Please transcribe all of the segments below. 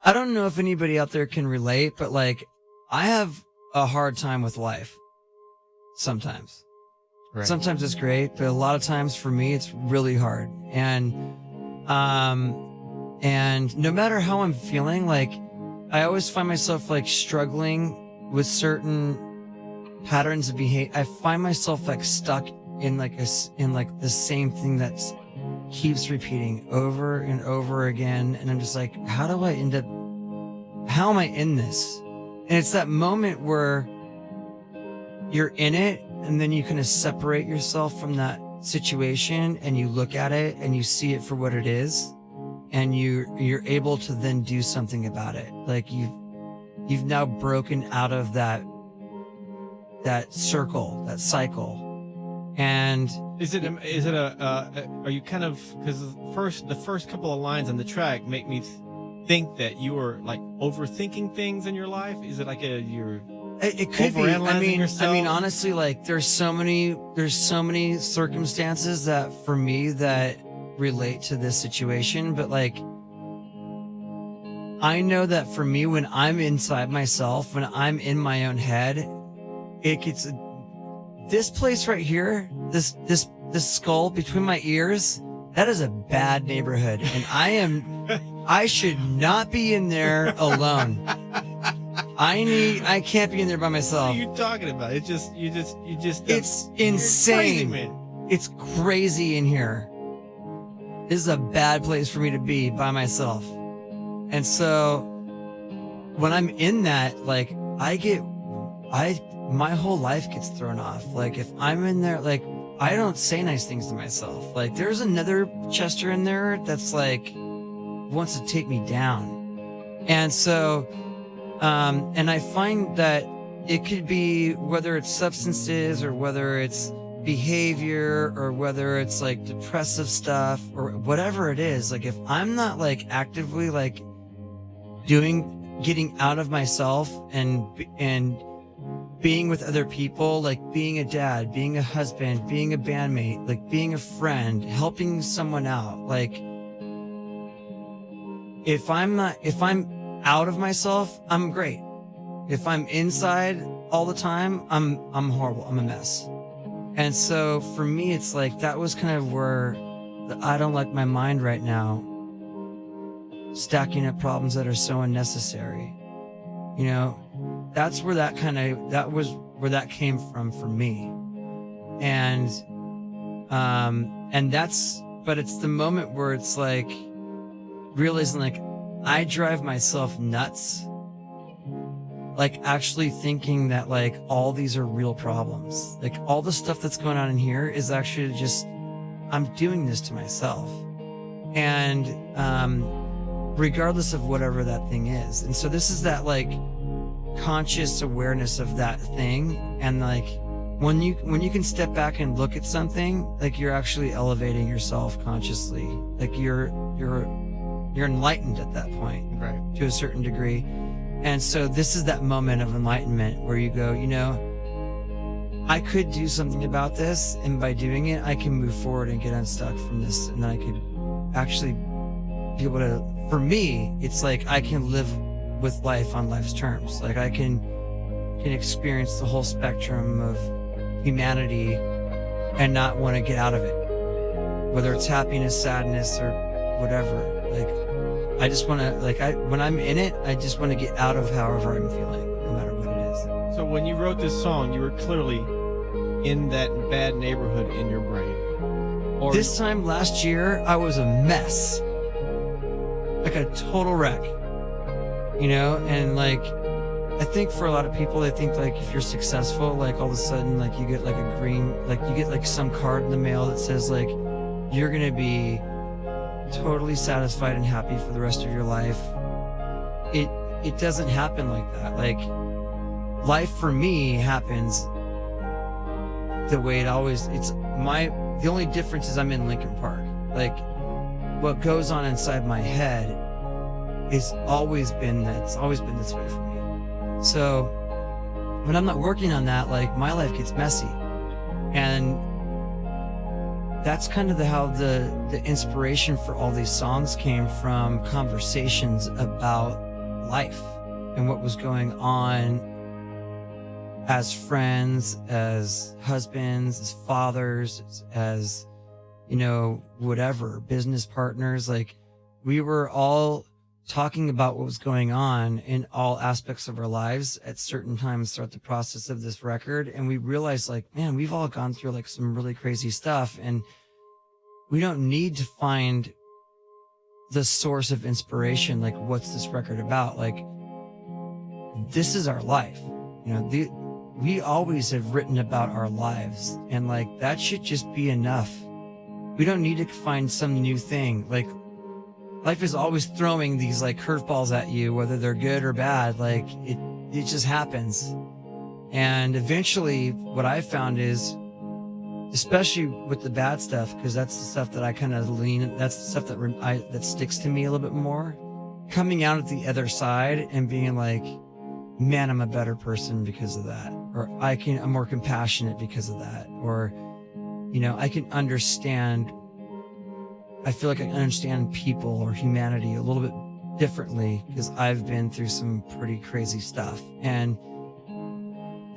I don't know if anybody out there can relate, but like I have a hard time with life sometimes. Right. Sometimes it's great, but a lot of times for me it's really hard. And no matter how I'm feeling, like I always find myself like struggling with certain patterns of behavior. I find myself like stuck in like the same thing that keeps repeating over and over again. And I'm just like, how am I in this? And it's that moment where you're in it and then you kind of separate yourself from that situation and you look at it and you see it for what it is. And you're able to then do something about it. Like you've now broken out of that circle, that cycle. And are you kind of, because the first couple of lines on the track make me think that you were like overthinking things in your life? Is it like you're it could be. yourself? I mean, honestly, like there's so many circumstances that for me that relate to this situation, but like I know that for me, when I'm inside myself, when I'm in my own head, it gets this place right here, this skull between my ears, that is a bad neighborhood, and I should not be in there alone. I can't be in there by myself. What are you talking about? It's insane. Crazy, man. It's crazy in here. This is a bad place for me to be by myself. And so when I'm in that, like my whole life gets thrown off. Like if I'm in there, like I don't say nice things to myself. Like there's another Chester in there that's like wants to take me down. And so, and I find that it could be whether it's substances or whether it's behavior or whether it's like depressive stuff or whatever it is, like if I'm not like actively like getting out of myself and being with other people, like being a dad, being a husband, being a bandmate, like being a friend, helping someone out, like if I'm out of myself, I'm great. If I'm inside all the time, I'm horrible. I'm a mess. And so for me, it's like that was kind of where I don't like my mind right now, stacking up problems that are so unnecessary. You know, that's where that was where that came from for me. And but it's the moment where it's like realizing like I drive myself nuts. Like actually thinking that like all these are real problems. Like all the stuff that's going on in here is actually just, I'm doing this to myself. And regardless of whatever that thing is. And so this is that like conscious awareness of that thing. And like when you can step back and look at something, like you're actually elevating yourself consciously. Like you're enlightened at that point, right? To a certain degree. And so this is that moment of enlightenment where you go, you know, I could do something about this, and by doing it, I can move forward and get unstuck from this, and then I could actually be able to, for me, it's like I can live with life on life's terms. Like I can experience the whole spectrum of humanity and not want to get out of it, whether it's happiness, sadness, or whatever. Like I just want to, like, when I'm in it, I just want to get out of however I'm feeling, no matter what it is. So when you wrote this song, you were clearly in that bad neighborhood in your brain. Or this time last year, I was a mess. Like a total wreck. You know, and like, I think for a lot of people, they think like if you're successful, like all of a sudden, like you get like a green, like you get like some card in the mail that says like, you're going to be totally satisfied and happy for the rest of your life. It doesn't happen like that. Like life for me happens the way it always, the only difference is I'm in Lincoln Park. Like what goes on inside my head it's always been this way for me. So when I'm not working on that, like my life gets messy. And that's kind of how the inspiration for all these songs came from, conversations about life and what was going on as friends, as husbands, as fathers, as, you know, whatever, business partners. Like, we were all talking about what was going on in all aspects of our lives at certain times throughout the process of this record. And we realized, like, man, we've all gone through like some really crazy stuff, and we don't need to find the source of inspiration. Like, what's this record about? Like, this is our life. You know, we always have written about our lives, and like, that should just be enough. We don't need to find some new thing. Like, life is always throwing these like curveballs at you, whether they're good or bad. Like, it just happens. And eventually what I found is, especially with the bad stuff, because that's the stuff that I kind of that's the stuff that sticks to me a little bit more, coming out at the other side and being like, man, I'm a better person because of that, or I'm more compassionate because of that, or, you know, I can understand, I feel like I understand people or humanity a little bit differently because I've been through some pretty crazy stuff, and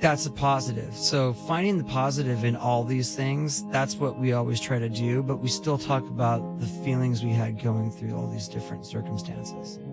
that's a positive. So finding the positive in all these things, that's what we always try to do, but we still talk about the feelings we had going through all these different circumstances.